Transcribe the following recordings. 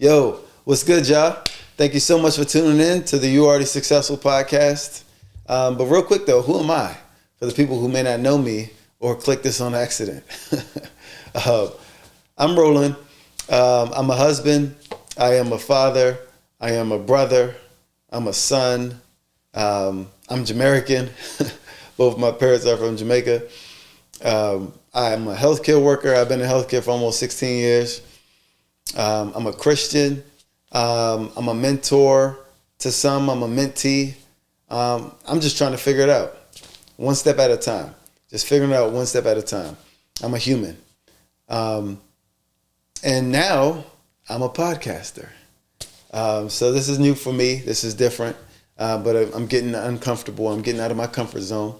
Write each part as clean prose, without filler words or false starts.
Yo, what's good, y'all? Thank you so much for tuning in to the You Already Successful podcast. But real quick, though, who am I? For the people who may not know me or click this on accident. I'm Roland. I'm a husband. I am a father. I am a brother. I'm a son. I'm Jamaican. Both my parents are from Jamaica. I'm a healthcare worker. I've been in healthcare for almost 16 years. I'm a Christian. I'm a mentor to some. I'm a mentee. I'm just trying to figure it out one step at a time. Just figuring it out one step at a time. I'm a human. And now I'm a podcaster. So this is new for me. This is different. But I'm getting uncomfortable. I'm getting out of my comfort zone.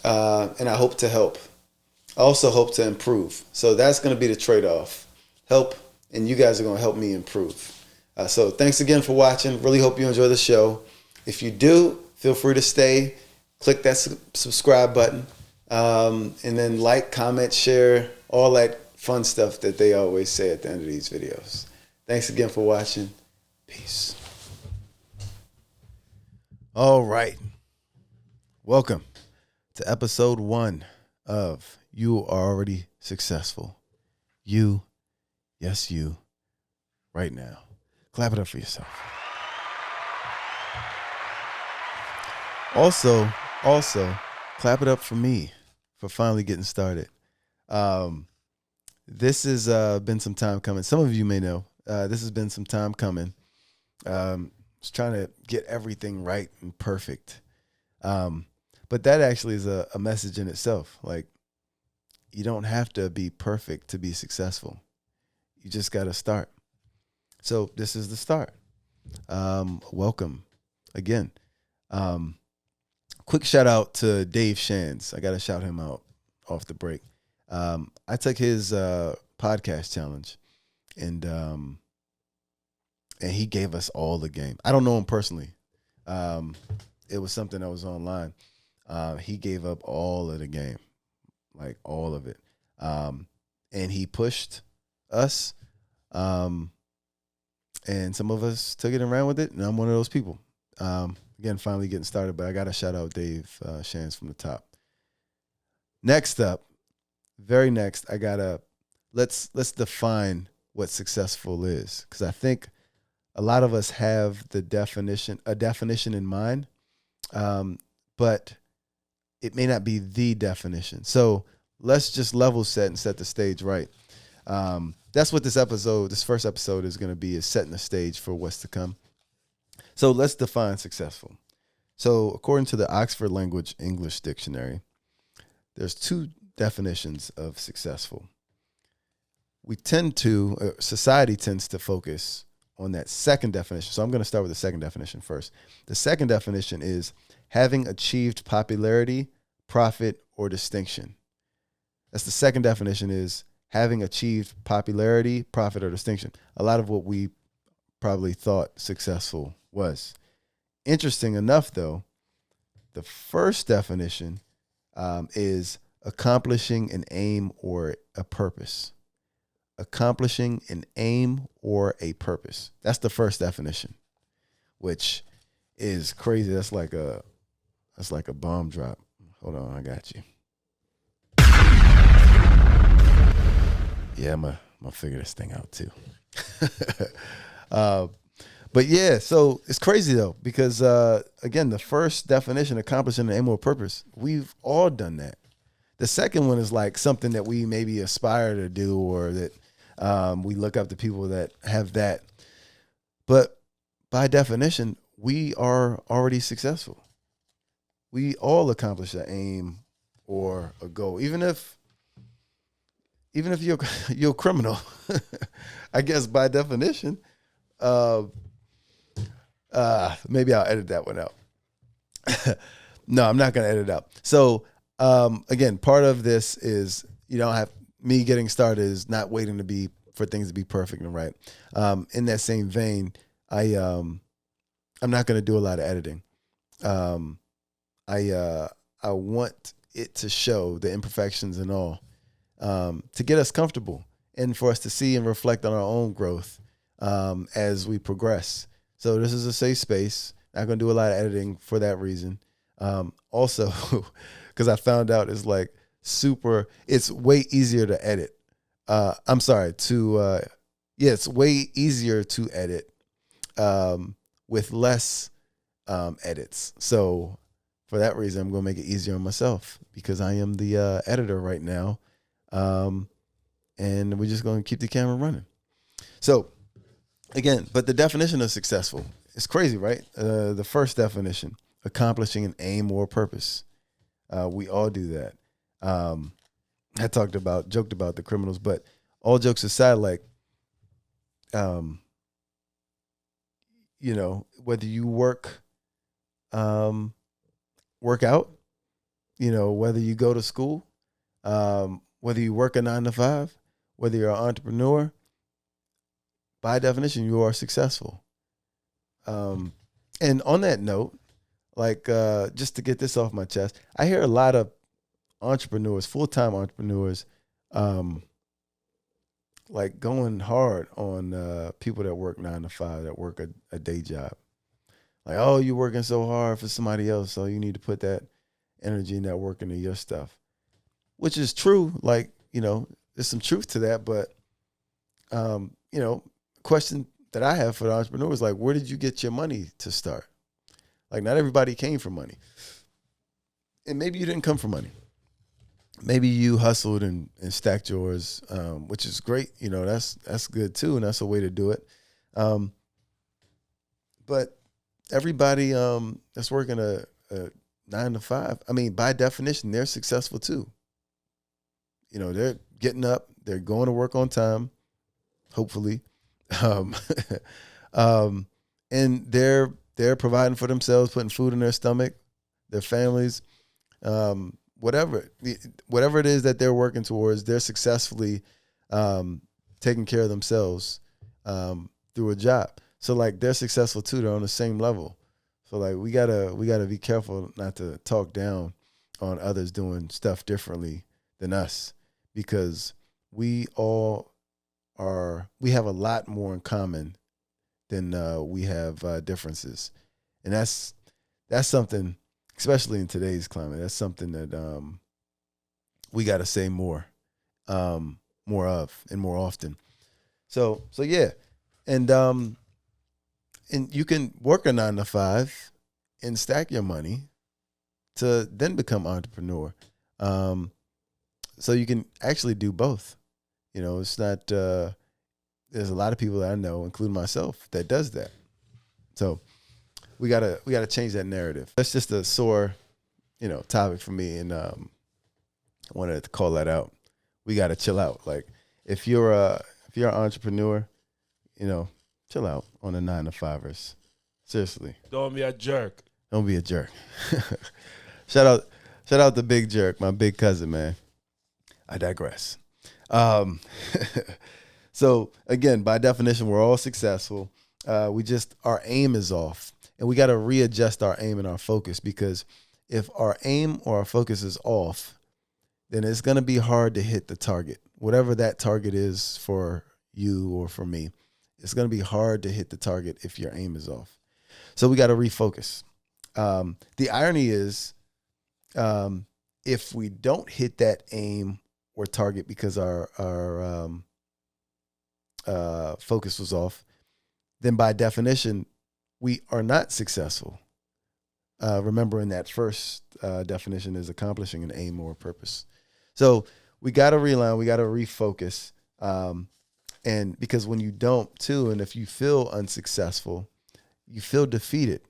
And I hope to help. I also hope to improve. So that's going to be the trade-off. Help. And you guys are going to help me improve. So thanks again for watching. Really hope you enjoy the show. If you do, feel free to stay. Click that subscribe button. And then like, comment, share, all that fun stuff that they always say at the end of these videos. Thanks again for watching. Peace. All right. Welcome to episode 1 of You Are Already Successful. You. Yes, you, right now. Clap it up for yourself. Also, clap it up for me for finally getting started. This has been some time coming. Some of you may know this has been some time coming. Just trying to get everything right and perfect. But that actually is a message in itself. Like, you don't have to be perfect to be successful. You just got to start. So this is the start. Welcome again. Quick shout out to Dave Shands. I got to shout him out off the break. I took his podcast challenge and he gave us all the game. I don't know him personally. It was something that was online. He gave up all of the game, like all of it. And he pushed us. And some of us took it and ran with it, and I'm one of those people. Again, finally getting started, but I got to shout out Dave Shands from the top. Next up, very next, I gotta let's define what successful is, because I think a lot of us have a definition in mind, but it may not be the definition. So let's just level set and set the stage right. That's what this first episode is going to be, is setting the stage for what's to come. So let's define successful. So according to the Oxford Language English Dictionary, there's 2 definitions of successful. Society tends to focus on that second definition. So I'm going to start with the second definition first. The second definition is having achieved popularity, profit, or distinction. That's the second definition, is having achieved popularity, profit, or distinction. A lot of what we probably thought successful was. Interesting enough, though, the first definition is accomplishing an aim or a purpose. Accomplishing an aim or a purpose. That's the first definition, which is crazy. That's like a bomb drop. Hold on, I got you. Yeah, I'm gonna figure this thing out too. But yeah, so it's crazy though, because again, the first definition, accomplishing an aim or purpose, we've all done that. The second one is like something that we maybe aspire to do, or that we look up to people that have that. But by definition, we are already successful. We all accomplish an aim or a goal, even if you're a criminal, I guess by definition. Maybe I'll edit that one out. No, I'm not going to edit it out. So again, part of this is, me getting started is not waiting for things to be perfect and right. In that same vein, I'm not going to do a lot of editing. I want it to show the imperfections and all, to get us comfortable and for us to see and reflect on our own growth as we progress. So this is a safe space. Not going to do a lot of editing for that reason. Also, because I found out it's way easier to edit. It's way easier to edit with less edits. So for that reason, I'm going to make it easier on myself because I am the editor right now. And we're just going to keep the camera running. So again, but the definition of successful, it's crazy, right? The first definition, accomplishing an aim or purpose. We all do that. I joked about the criminals, but all jokes aside, whether you work out, whether you go to school, whether you work a 9 to 5, whether you're an entrepreneur, by definition, you are successful. And on that note, just to get this off my chest, I hear a lot of entrepreneurs, full-time entrepreneurs, going hard on people that work 9 to 5, that work a day job. Like, oh, you're working so hard for somebody else, so you need to put that energy and that work into your stuff, which is true. There's some truth to that, but, question that I have for the entrepreneurs, where did you get your money to start? Not everybody came from money. And maybe you didn't come from money. Maybe you hustled and stacked yours, which is great. That's good too. And that's a way to do it. But everybody that's working a 9 to 5, by definition, they're successful too. They're getting up, they're going to work on time, hopefully. And they're providing for themselves, putting food in their stomach, their families, whatever it is that they're working towards, they're successfully taking care of themselves through a job. So they're successful too. They're on the same level. So we gotta be careful not to talk down on others doing stuff differently than us, because we have a lot more in common than we have differences. And that's something, especially in today's climate, that's something that we got to say more of and more often. So yeah. And you can work a 9 to 5 and stack your money to then become entrepreneur. So you can actually do both. It's not, there's a lot of people that I know, including myself, that does that. So we gotta change that narrative. That's just a sore, topic for me. And I wanted to call that out. We gotta chill out. If you're an entrepreneur, chill out on the 9 to 5ers. Seriously. Don't be a jerk. Don't be a jerk. Shout out to Big Jerk, my big cousin, man. I digress. So again, by definition, we're all successful. Our aim is off, and we got to readjust our aim and our focus, because if our aim or our focus is off, then it's going to be hard to hit the target, whatever that target is for you or for me. It's going to be hard to hit the target if your aim is off. So we got to refocus. The irony is, if we don't hit that aim or target because our focus was off, then by definition, we are not successful. Remembering that first definition is accomplishing an aim or a purpose. So we got to realign, we got to refocus. And because when you don't too, and if you feel unsuccessful, you feel defeated,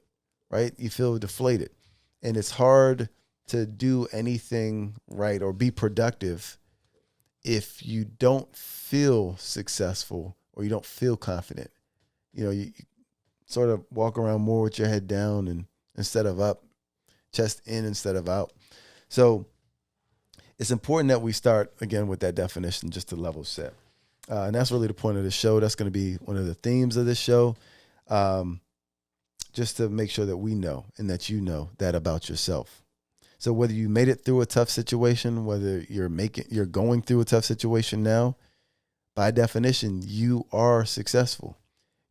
right? You feel deflated. And it's hard to do anything right or be productive if you don't feel successful or you don't feel confident. You sort of walk around more with your head down and instead of up, chest in instead of out. So it's important that we start again with that definition, just to level set. And that's really the point of the show. That's going to be one of the themes of this show. Just to make sure that we know and that you know that about yourself. So whether you made it through a tough situation, whether you're going through a tough situation now, by definition, you are successful.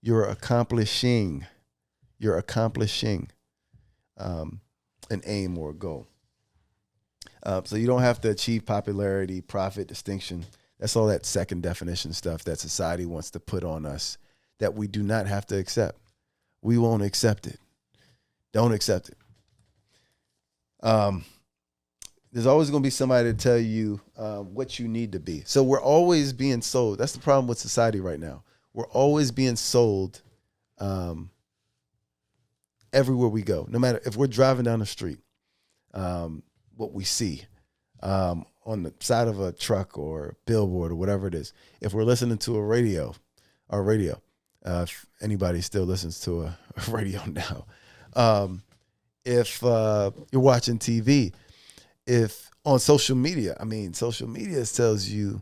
You're accomplishing. You're accomplishing an aim or a goal. So you don't have to achieve popularity, profit, distinction. That's all that second definition stuff that society wants to put on us that we do not have to accept. We won't accept it. Don't accept it. There's always going to be somebody to tell you what you need to be. So we're always being sold. That's the problem with society right now. We're always being sold everywhere we go. No matter if we're driving down the street, what we see on the side of a truck or billboard or whatever it is. If we're listening to our radio, if anybody still listens to a radio now, if you're watching TV, if on social media, social media tells you,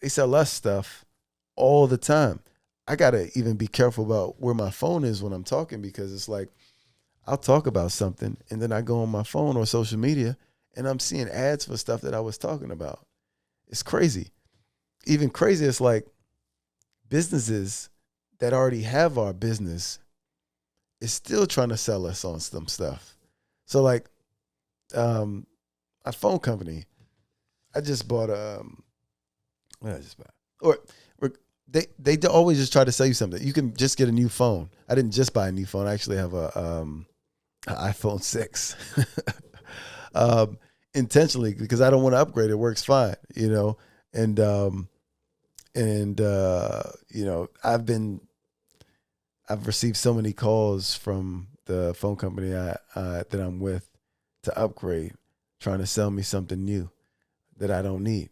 they sell us stuff all the time. I got to even be careful about where my phone is when I'm talking, because it's like, I'll talk about something and then I go on my phone or social media and I'm seeing ads for stuff that I was talking about. It's crazy. Even crazier, it's like businesses that already have our business is still trying to sell us on some stuff. So like, my phone company, I just bought what did I just buy? Or they always just try to sell you something. You can just get a new phone. I didn't just buy a new phone. I actually have an iPhone 6. Intentionally, because I don't want to upgrade. It works fine, and I've received so many calls from the phone company that I'm with to upgrade, trying to sell me something new that I don't need.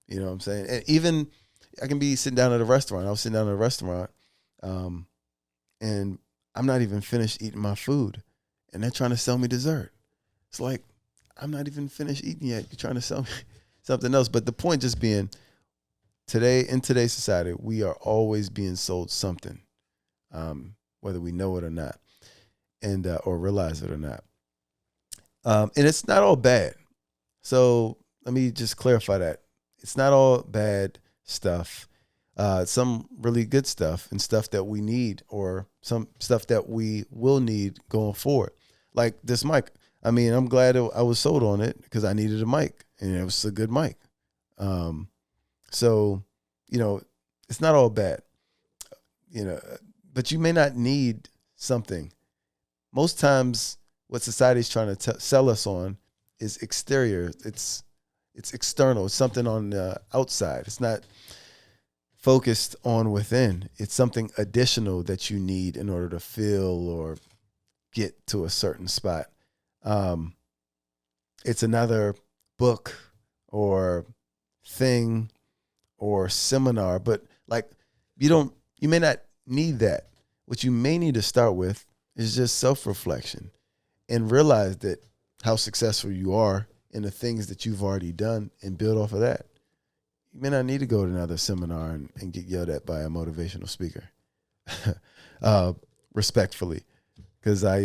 You know what I'm saying? And even I can be sitting down at a restaurant. I was sitting down at a restaurant, and I'm not even finished eating my food, and they're trying to sell me dessert. It's like, I'm not even finished eating yet. You're trying to sell me something else. But the point just being, in today's society, we are always being sold something, whether we know it or not, and or realize it or not. And it's not all bad. So let me just clarify that. It's not all bad stuff. Some really good stuff and stuff that we need, or some stuff that we will need going forward. Like this mic. I'm glad I was sold on it because I needed a mic, and it was a good mic. So, it's not all bad, but you may not need something. Most times what society's trying to sell us on is exterior. It's external. It's something on the outside. It's not focused on within. It's something additional that you need in order to feel or get to a certain spot. It's another book or thing or seminar, but like you may not need that. What you may need to start with is just self-reflection and realize that how successful you are in the things that you've already done and build off of that. You may not need to go to another seminar and get yelled at by a motivational speaker, respectfully. Because I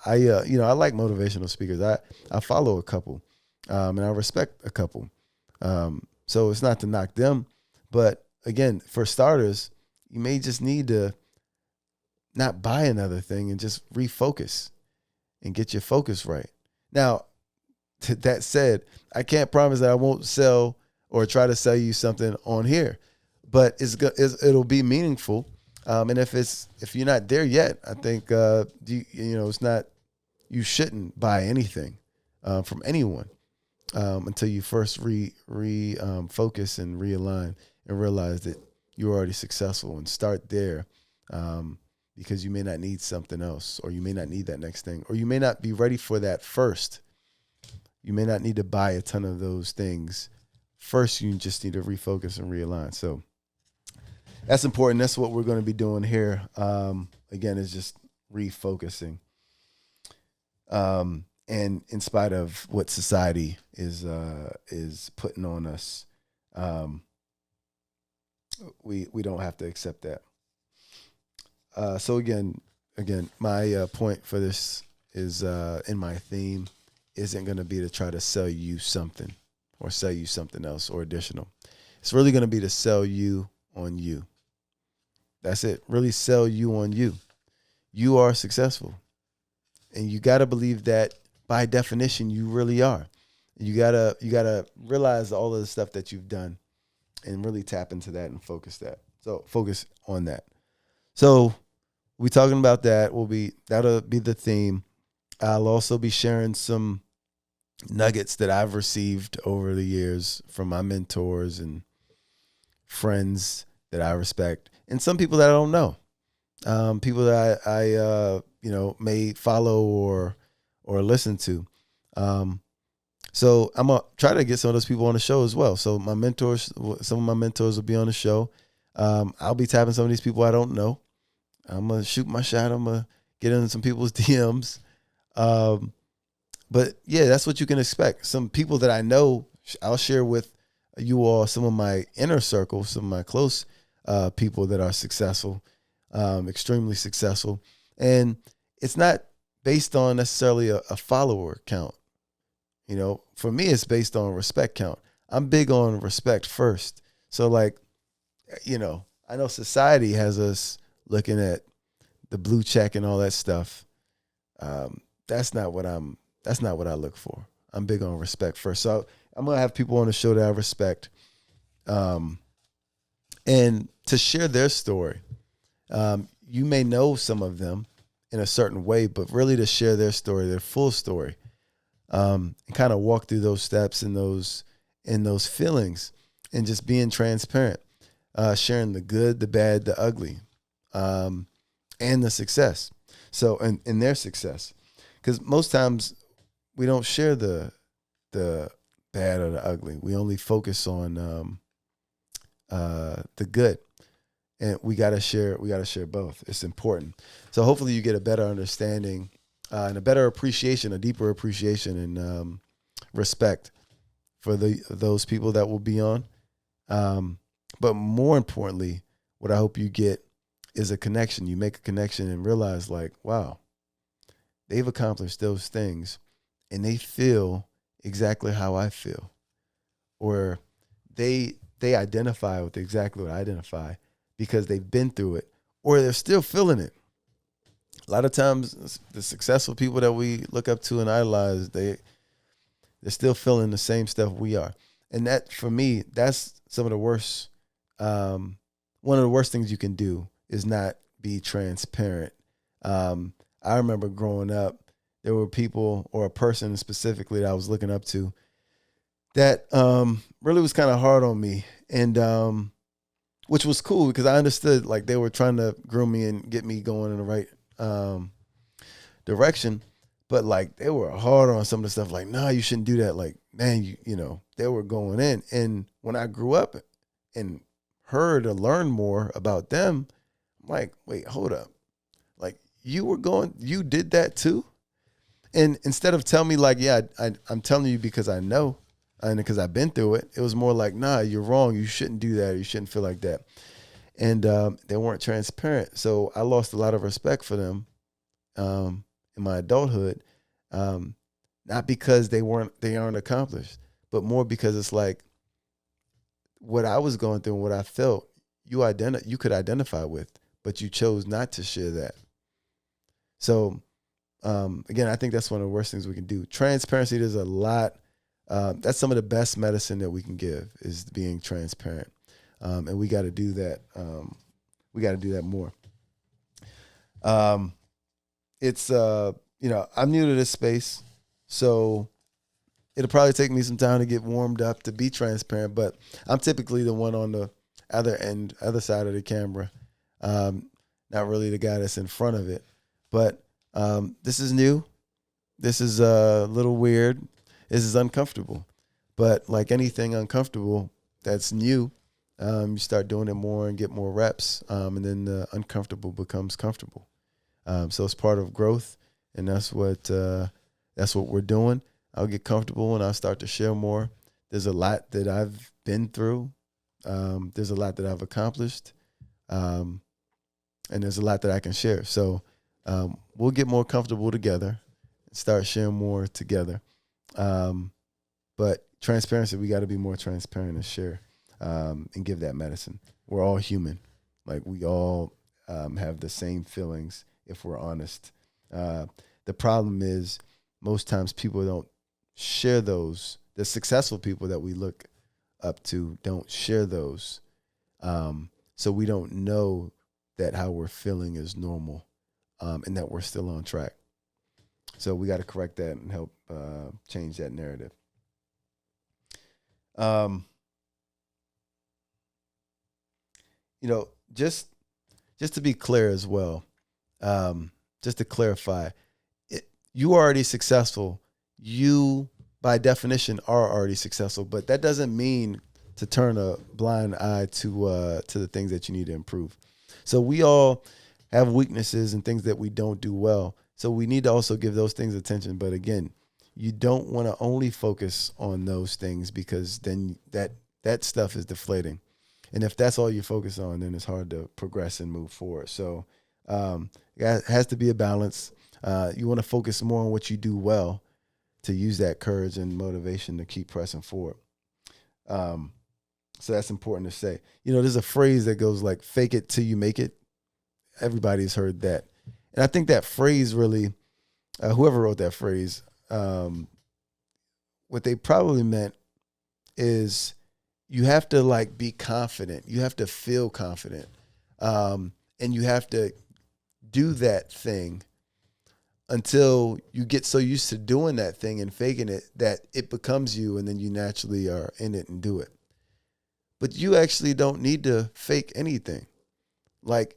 like motivational speakers. I follow a couple, and I respect a couple. So it's not to knock them, but again, for starters, you may just need to not buy another thing and just refocus and get your focus right. Now, that said, I can't promise that I won't sell or try to sell you something on here, but it'll be meaningful. And if you're not there yet, I think it's not, you shouldn't buy anything from anyone until you first focus and realign and realize that you're already successful, and start there, because you may not need something else, or you may not need that next thing, or you may not be ready for that first. You may not need to buy a ton of those things. First, you just need to refocus and realign. So that's important. That's what we're going to be doing here. Again, is just refocusing. And in spite of what society is putting on us, we don't have to accept that. So again, my point for this is, in my theme, isn't going to be to try to sell you something or sell you something else or additional. It's really going to be to sell you on you. That's it. Really sell you on you. You are successful. And you got to believe that by definition, you really are. You gotta realize all of the stuff that you've done and really tap into that and focus on that. So we talking about that. That'll be the theme. I'll also be sharing some nuggets that I've received over the years from my mentors and friends that I respect, and some people that I don't know. People that I may follow or listen to. So I'm gonna try to get some of those people on the show as well. So some of my mentors will be on the show. I'll be tapping some of these people I don't know. I'm gonna shoot my shot. I'm gonna get into some people's DMs. But yeah, that's what you can expect. Some people that I know, I'll share with you all some of my inner circle, some of my close people that are successful, extremely successful. And it's not based on necessarily a follower count. For me, it's based on respect count. I'm big on respect first. So I know society has us looking at the blue check and all that stuff. That's not what I look for. I'm big on respect first. So I'm going to have people on the show that I respect. And to share their story. You may know some of them in a certain way, but really to share their story, their full story, and kind of walk through those steps and those feelings, and just being transparent, sharing the good, the bad, the ugly, and the success. So, and their success, because most times we don't share the bad or the ugly. We only focus on the good. And we gotta share both. It's important. So hopefully you get a better understanding and a better appreciation, a deeper appreciation and respect for those people that will be on. But more importantly, what I hope you get is a connection. You make a connection and realize, like, wow, they've accomplished those things and they feel exactly how I feel. Or they identify with exactly what I identify, because they've been through it, or they're still feeling it. A lot of times, the successful people that we look up to and idolize, they're still feeling the same stuff we are. And that, for me, that's some of the worst. One of the worst things you can do is not be transparent. I remember growing up, there were people, or a person specifically that I was looking up to, that really was kind of hard on me. And which was cool, because I understood, like, they were trying to groom me and get me going in the right direction. But like, they were hard on some of the stuff, like, nah, you shouldn't do that. Like, man, they were going in. And when I grew up and heard or learned more about them, I'm like, wait, hold up. Like, you did that too? And instead of telling me, like, yeah, I'm telling you because I know, and because I've been through it, it was more like, nah, you're wrong. You shouldn't do that. You shouldn't feel like that. And they weren't transparent. So I lost a lot of respect for them in my adulthood, not because they aren't accomplished, but more because it's like, what I was going through and what I felt, you could identify with, but you chose not to share that. So again, I think that's one of the worst things we can do. Transparency, there's a lot. That's some of the best medicine that we can give, is being transparent. And we got to do that. We got to do that more. It's, I'm new to this space, so it'll probably take me some time to get warmed up to be transparent, but I'm typically the one on the other side of the camera. Not really the guy that's in front of it, but this is new. This is a little weird. This is uncomfortable, but like anything uncomfortable that's new, you start doing it more and get more reps, and then the uncomfortable becomes comfortable. So it's part of growth, and that's what we're doing. I'll get comfortable and I'll start to share more. There's a lot that I've been through. There's a lot that I've accomplished, and there's a lot that I can share. So we'll get more comfortable together and start sharing more together. But transparency, we got to be more transparent and share, and give that medicine. We're all human. Like we all have the same feelings if we're honest. The problem is most times people don't share those. The successful people that we look up to don't share those. So we don't know that how we're feeling is normal, and that we're still on track. So we got to correct that and help change that narrative. Just to be clear as well, just to clarify, you are already successful. You, by definition, are already successful, but that doesn't mean to turn a blind eye to the things that you need to improve. So we all have weaknesses and things that we don't do well. So we need to also give those things attention. But again, you don't want to only focus on those things, because then that stuff is deflating. And if that's all you focus on, then it's hard to progress and move forward. So it has to be a balance. You want to focus more on what you do well to use that courage and motivation to keep pressing forward. So that's important to say. There's a phrase that goes like, fake it till you make it. Everybody's heard that. And I think that phrase really, whoever wrote that phrase, what they probably meant is you have to like be confident. You have to feel confident. And you have to do that thing until you get so used to doing that thing and faking it that it becomes you, and then you naturally are in it and do it. But you actually don't need to fake anything. Like,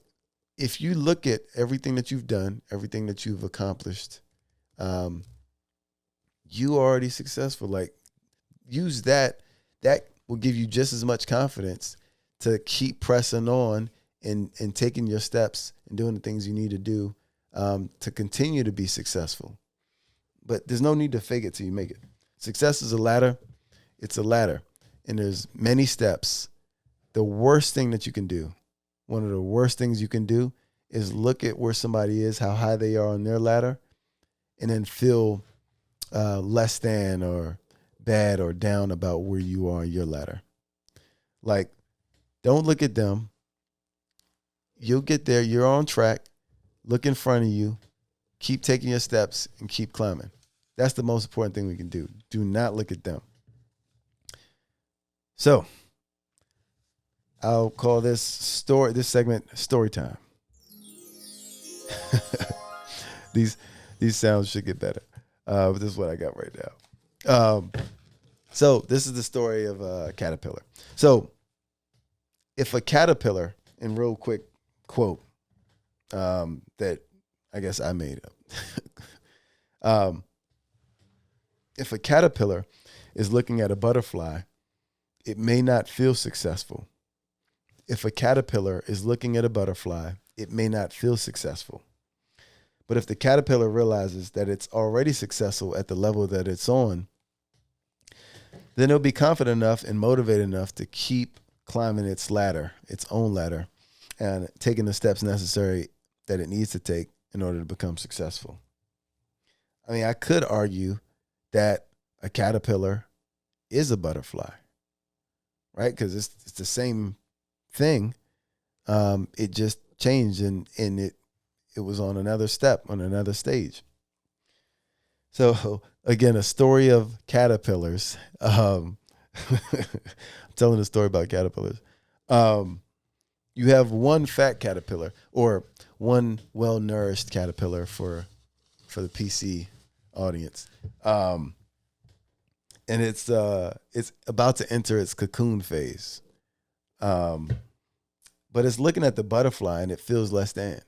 if you look at everything that you've done, everything that you've accomplished, you are already successful. Like, use that. That will give you just as much confidence to keep pressing on and taking your steps and doing the things you need to do to continue to be successful. But there's no need to fake it till you make it. Success is a ladder. It's a ladder. And there's many steps. The worst thing that you can do, one of the worst things you can do, is look at where somebody is, how high they are on their ladder, and then feel less than or bad or down about where you are on your ladder. Like, don't look at them. You'll get there. You're on track. Look in front of you. Keep taking your steps and keep climbing. That's the most important thing we can do. Do not look at them. So, I'll call this segment story time. These sounds should get better. But this is what I got right now. So this is the story of a caterpillar. So if a caterpillar, in real quick quote, that I guess I made up. If a caterpillar is looking at a butterfly, it may not feel successful. If a caterpillar is looking at a butterfly, it may not feel successful. But if the caterpillar realizes that it's already successful at the level that it's on, then it'll be confident enough and motivated enough to keep climbing its ladder, its own ladder, and taking the steps necessary that it needs to take in order to become successful. I mean, I could argue that a caterpillar is a butterfly, right? Because it's the same thing. It just changed and it was on another step, on another stage. So again, a story of caterpillars. I'm telling a story about caterpillars. You have one fat caterpillar, or one well-nourished caterpillar for the PC audience. And it's about to enter its cocoon phase. But it's looking at the butterfly and it feels less than.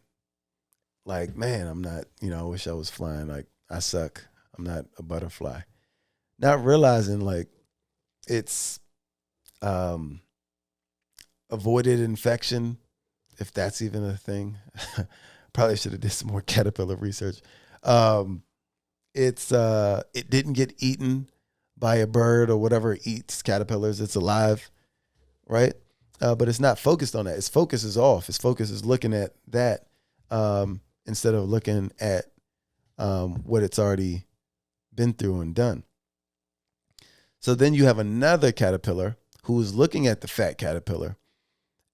Like, man, I'm not, I wish I was flying. Like, I suck. I'm not a butterfly. Not realizing, like, it's avoided infection, if that's even a thing. Probably should have did some more caterpillar research. It didn't get eaten by a bird or whatever eats caterpillars. It's alive, right? But it's not focused on that. Its focus is off. Its focus is looking at that instead of looking at what it's already been through and done. So then you have another caterpillar who is looking at the fat caterpillar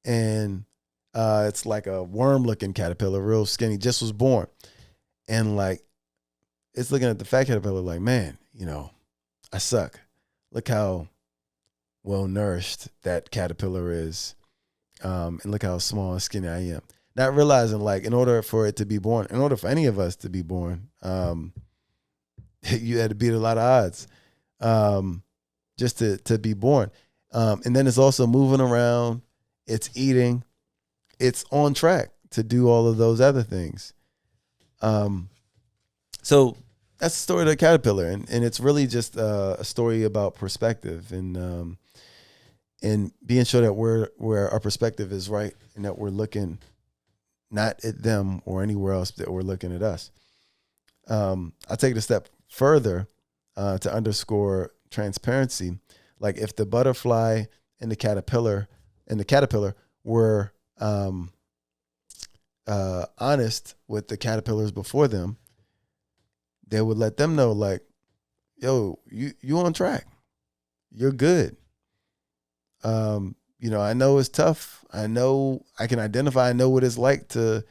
and It's like a worm-looking caterpillar, real skinny, just was born. And like, it's looking at the fat caterpillar like, man, I suck. Look how well-nourished that caterpillar is. And look how small and skinny I am. Not realizing, like, in order for any of us to be born, you had to beat a lot of odds just to be born. And then it's also moving around. It's eating. It's on track to do all of those other things. So that's the story of the caterpillar. And it's really just a story about perspective and being sure that where our perspective is right and that we're looking not at them or anywhere else, that we're looking at us. I'll take it a step further to underscore transparency. Like if the butterfly and the caterpillar were honest with the caterpillars before them, they would let them know, like, yo, you on track. You're good. I know it's tough. I know I can identify. I know what it's like to,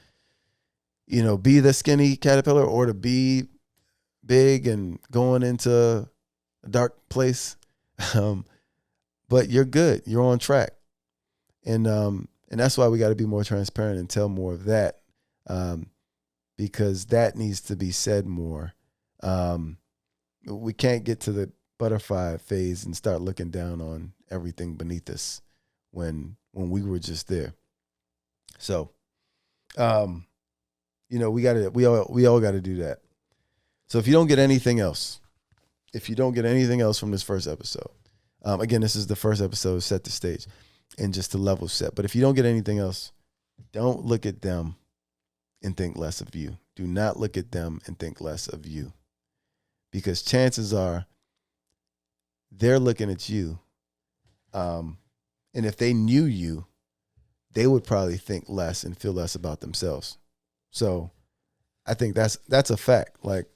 be the skinny caterpillar or to be big and going into a dark place. But you're good. You're on track. And that's why we got to be more transparent and tell more of that. Because that needs to be said more. We can't get to the butterfly phase and start looking down on everything beneath us when we were just there. So, we all got to do that. So if you don't get anything else from this first episode, again, this is the first episode, set the stage and just to level set. But if you don't get anything else, don't look at them and think less of you. Do not look at them and think less of you, because chances are they're looking at you. And if they knew you, they would probably think less and feel less about themselves. So I think that's a fact. Like,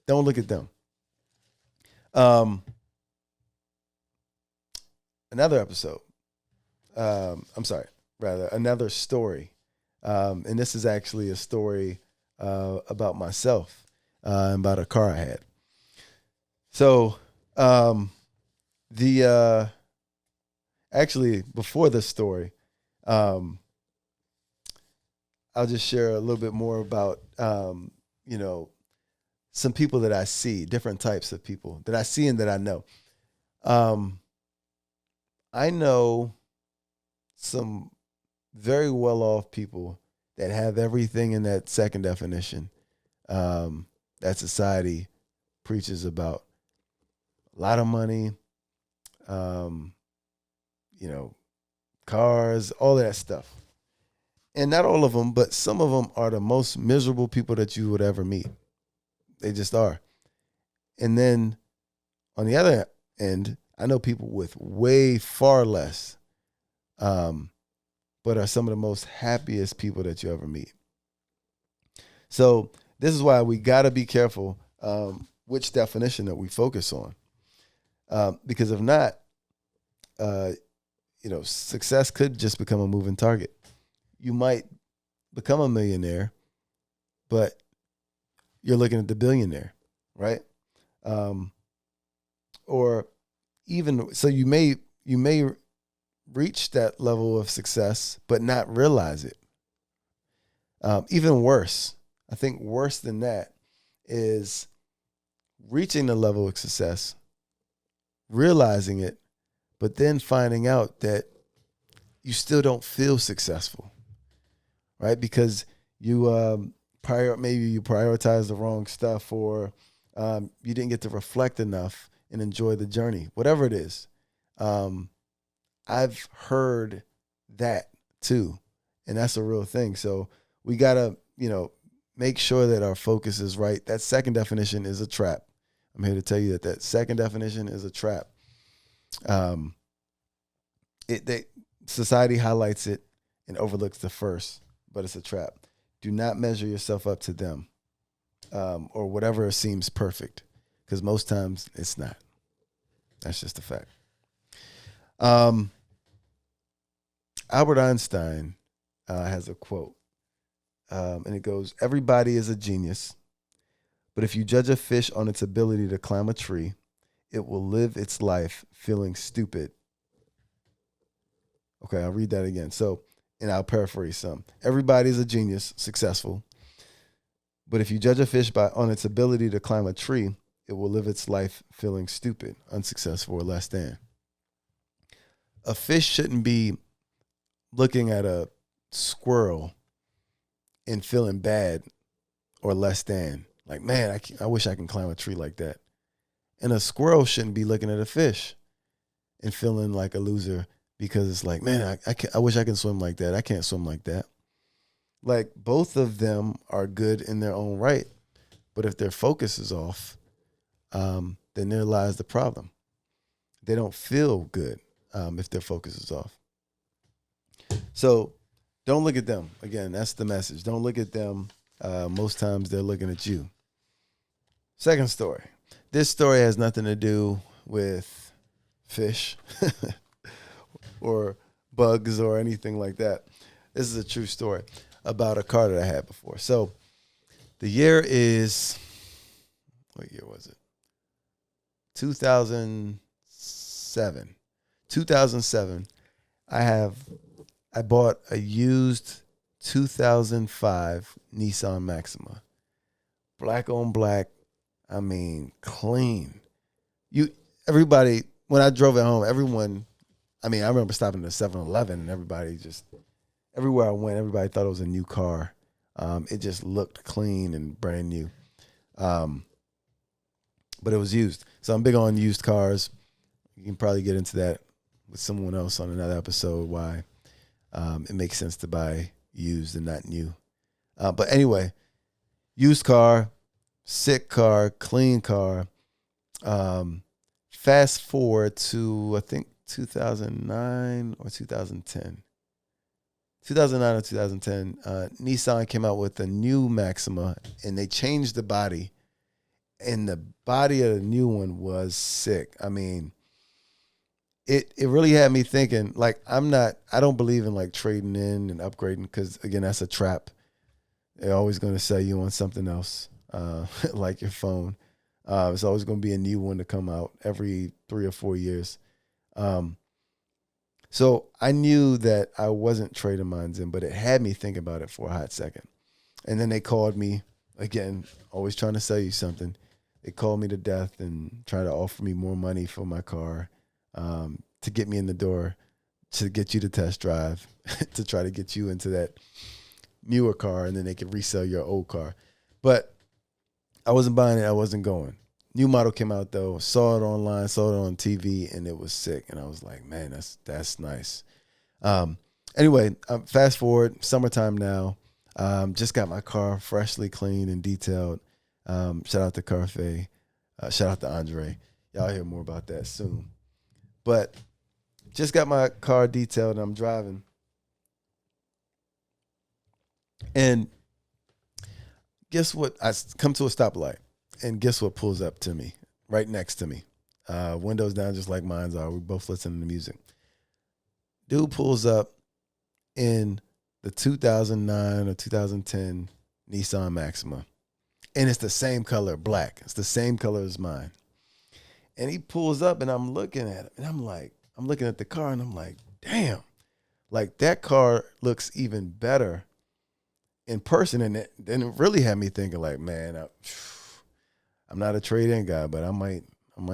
don't look at them. Another story. And this is actually a story about myself, about a car I had. So, actually, before this story, I'll just share a little bit more about, some people that I see, different types of people that I see and that I know. I know some very well-off people that have everything in that second definition that society preaches about. A lot of money, cars, all that stuff. And not all of them, but some of them are the most miserable people that you would ever meet. They just are. And then on the other end, I know people with way far less, but are some of the most happiest people that you ever meet. So this is why we got to be careful which definition that we focus on. Because if not, success could just become a moving target. You might become a millionaire, but you're looking at the billionaire, right? Or even so, you may reach that level of success, but not realize it. Even worse, I think worse than that is reaching the level of success, realizing it, but then finding out that you still don't feel successful, right? Because you maybe you prioritize the wrong stuff, or you didn't get to reflect enough and enjoy the journey, whatever it is. I've heard that too, and that's a real thing. So we gotta, make sure that our focus is right. That second definition is a trap. I'm here to tell you that second definition is a trap. Society highlights it and overlooks the first, but it's a trap. Do not measure yourself up to them, or whatever seems perfect, because most times it's not. That's just a fact. Albert Einstein has a quote. And it goes, everybody is a genius, but if you judge a fish on its ability to climb a tree, it will live its life feeling stupid. Okay, I'll read that again. So, and I'll paraphrase some. Everybody is a genius, successful, but if you judge a fish on its ability to climb a tree, it will live its life feeling stupid, unsuccessful, or less than. A fish shouldn't be looking at a squirrel and feeling bad or less than. Like, man, I wish I can climb a tree like that. And a squirrel shouldn't be looking at a fish and feeling like a loser because it's like, man, I wish I can swim like that. I can't swim like that. Like, both of them are good in their own right. But if their focus is off, then there lies the problem. They don't feel good if their focus is off. So don't look at them. Again, that's the message. Don't look at them. Most times they're looking at you. Second story. This story has nothing to do with fish or bugs or anything like that. This is a true story about a car that I had before. So the year is, what year was it? 2007. 2007. I bought a used 2005 Nissan Maxima. Black on black. I mean, clean. Everybody, when I drove it home, everyone, I remember stopping at 7-Eleven and everybody just, everywhere I went, everybody thought it was a new car. It just looked clean and brand new. But it was used. So I'm big on used cars. You can probably get into that with someone else on another episode, why it makes sense to buy used and not new. But anyway, used car, sick car, clean car. Fast forward to, I think, 2009 or 2010. 2009 or 2010, Nissan came out with a new Maxima, and they changed the body. And the body of the new one was sick. I mean, it really had me thinking, like, I don't believe in like trading in and upgrading because, again, that's a trap. They're always going to sell you on something else, like your phone. It's always going to be a new one to come out every 3 or 4 years. So I knew that I wasn't trading mines in, but it had me think about it for a hot second. And then they called me, again, always trying to sell you something. They called me to death and tried to offer me more money for my car, to get me in the door, to get you to test drive, to try to get you into that newer car, and then they could resell your old car. But I wasn't buying it. I wasn't going. New model came out, though. Saw it online, saw it on TV, and it was sick. And I was like, man, that's nice. Anyway, fast forward, summertime now. Just got my car freshly cleaned and detailed. Shout out to Carfe. Shout out to Andre. Y'all hear more about that soon. But just got my car detailed, and I'm driving. And guess what? I come to a stoplight, and guess what pulls up to me, right next to me? Windows down, just like mine are. We both listening to music. Dude pulls up in the 2009 or 2010 Nissan Maxima. And it's the same color, black. It's the same color as mine. And he pulls up, and I'm looking at it, and I'm looking at the car, and I'm like, damn, like that car looks even better in person. And then it really had me thinking, like, man, I'm not a trade-in guy, but I might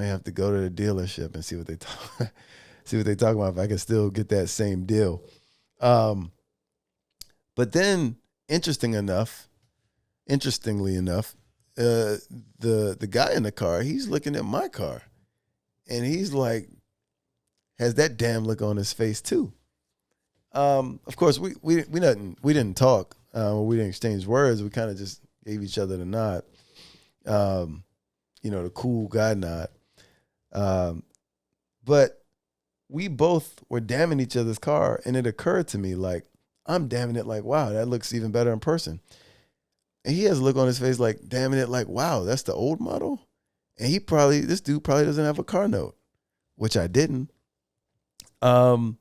have to go to the dealership and see what they talk about if I can still get that same deal. But then, interestingly enough, the guy in the car, he's looking at my car, and he's like, has that damn look on his face too. Of course, we didn't talk. We didn't exchange words. We kind of just gave each other the nod. The cool guy nod. But we both were damning each other's car, and it occurred to me, like, I'm damning it like, wow, that looks even better in person. And he has a look on his face like, damning it like, wow, that's the old model? And this dude probably doesn't have a car note, which I didn't. So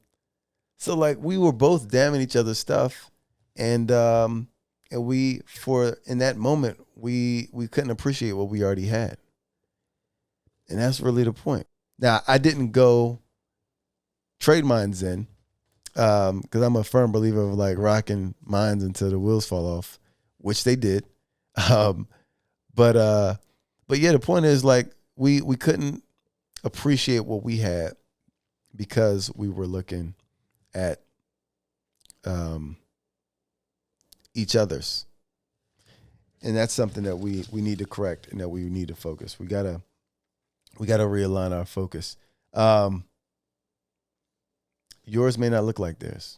like we were both damning each other's stuff, and we, for in that moment, we couldn't appreciate what we already had. And that's really the point. Now, I didn't go trade mines in, because I'm a firm believer of like rocking mines until the wheels fall off, which they did. But yeah, the point is like we couldn't appreciate what we had because we were looking at each other's. And that's something that we need to correct and that we need to focus. We gotta realign our focus. Yours may not look like theirs.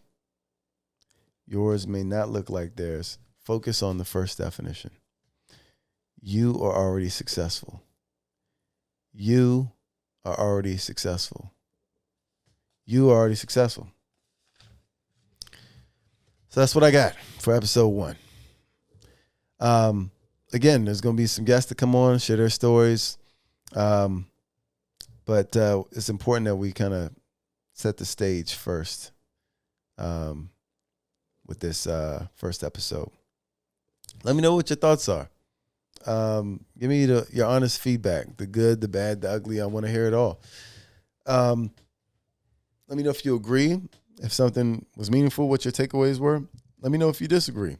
Yours may not look like theirs. Focus on the first definition. You are already successful. You are already successful. You are already successful. So that's what I got for episode 1. Again, there's going to be some guests to come on, share their stories. But it's important that we kind of set the stage first with this first episode. Let me know what your thoughts are. Give me your honest feedback, the good, the bad, the ugly. I want to hear it all. Let me know if you agree, if something was meaningful, what your takeaways were. Let me know if you disagree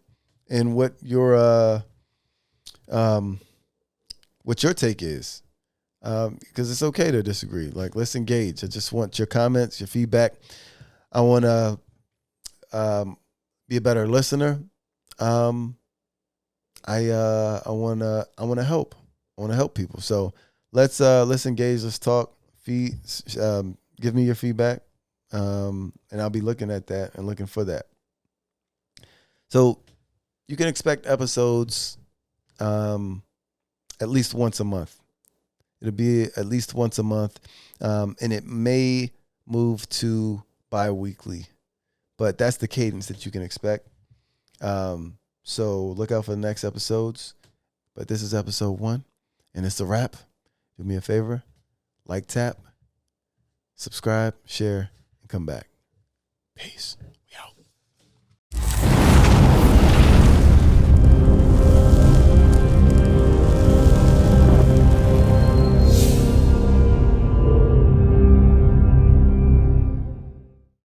and what your take is. Because it's okay to disagree. Like, let's engage. I just want your comments, your feedback. I want to be a better listener. I want to help. I want to help people. So let's engage. Let's talk. Give me your feedback, and I'll be looking at that and looking for that. So you can expect episodes at least once a month. It'll be at least once a month, and it may move to bi-weekly, but that's the cadence that you can expect. So look out for the next episodes. But this is episode 1, and it's a wrap. Do me a favor, like, tap, subscribe, share, and come back. Peace.